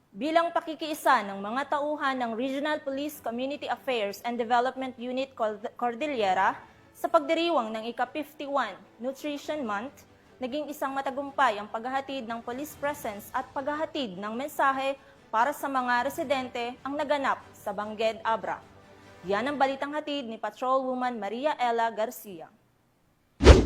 bilang pakikiisa ng mga tauhan ng Regional Police Community Affairs and Development Unit Cordillera sa pagdiriwang ng ika-51 Nutrition Month, naging isang matagumpay ang paghahatid ng police presence at paghahatid ng mensahe para sa mga residente ang naganap sa Bangged, Abra. Yan ang balitang hatid ni Patrolwoman Maria Ella Garcia.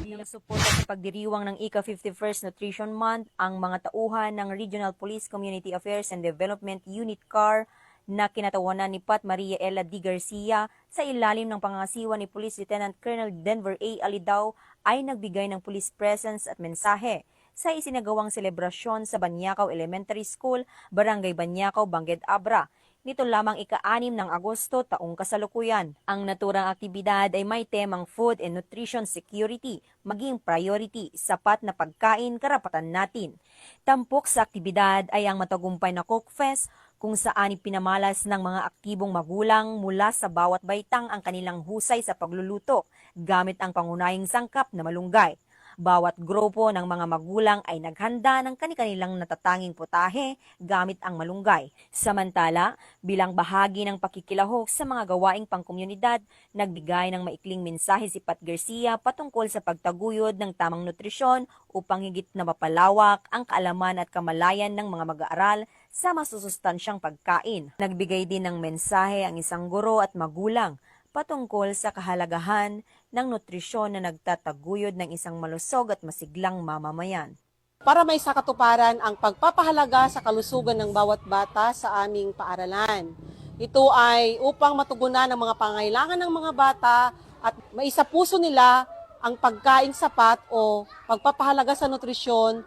Bilang suporta sa pagdiriwang ng ika-51st Nutrition Month, ang mga tauhan ng Regional Police Community Affairs and Development Unit CAR na kinatawanan ni Pat Maria Ella D. Garcia sa ilalim ng pangangasiwa ni Police Lieutenant Colonel Denver A. Alidao ay nagbigay ng police presence at mensahe sa isinagawang selebrasyon sa Banyakaw Elementary School, Barangay Banyakaw, Bangged, Abra. Nito lamang ika-6 ng Agosto taong kasalukuyan. Ang naturang aktibidad ay may temang food and nutrition security, maging priority, sapat na pagkain, karapatan natin. Tampok sa aktibidad ay ang matagumpay na Cook Fest, kung saan ipinamalas ng mga aktibong magulang mula sa bawat baitang ang kanilang husay sa pagluluto gamit ang pangunahing sangkap na malunggay. Bawat grupo ng mga magulang ay naghanda ng kani-kanilang natatanging putahe gamit ang malunggay. Samantala, bilang bahagi ng pakikilahok sa mga gawaing pangkomunidad, nagbigay ng maikling mensahe si Pat Garcia patungkol sa pagtaguyod ng tamang nutrisyon upang higit na mapalawak ang kaalaman at kamalayan ng mga mag-aaral sa masusustansyang pagkain. Nagbigay din ng mensahe ang isang guro at magulang patungkol sa kahalagahan ng nutrisyon na nagtataguyod ng isang malusog at masiglang mamamayan. Para may sakatuparan ang pagpapahalaga sa kalusugan ng bawat bata sa aming paaralan. Ito ay upang matugunan ang mga pangailangan ng mga bata at maisapuso nila ang pagkain sapat o pagpapahalaga sa nutrisyon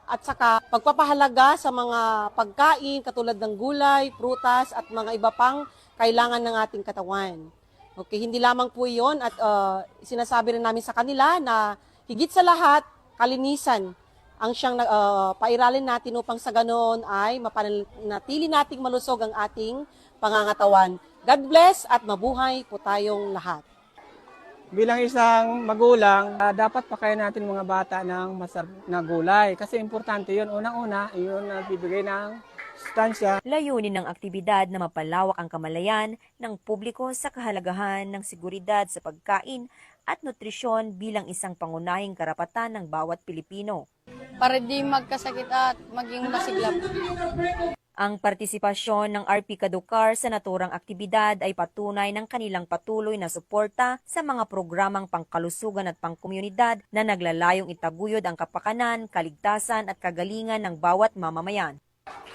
at saka pagpapahalaga sa mga pagkain katulad ng gulay, prutas at mga iba pang kailangan ng ating katawan. Okay, hindi lamang po iyon at sinasabi rin namin sa kanila na higit sa lahat, kalinisan ang siyang pairalin natin upang sa ganoon ay mapanatili nating malusog ang ating pangangatawan. God bless at mabuhay po tayong lahat. Bilang isang magulang, dapat pakain natin mga bata ng masarap na gulay. Kasi importante yun. Unang-una, yun ang bibigay ng sustansya. Layunin ng aktibidad na mapalawak ang kamalayan ng publiko sa kahalagahan ng seguridad sa pagkain at nutrisyon bilang isang pangunahing karapatan ng bawat Pilipino. Para di magkasakit at maging masigla. Ang partisipasyon ng RP Kadukar sa naturang aktibidad ay patunay ng kanilang patuloy na suporta sa mga programang pangkalusugan at pangkomunidad na naglalayong itaguyod ang kapakanan, kaligtasan at kagalingan ng bawat mamamayan.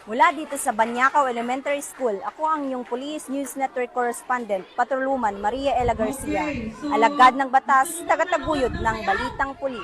Mula dito sa Banyakaw Elementary School, ako ang inyong Police News Network Correspondent, Patrolwoman Maria Ella Garcia. Alagad ng batas, tagataguyod ng Balitang Pulis.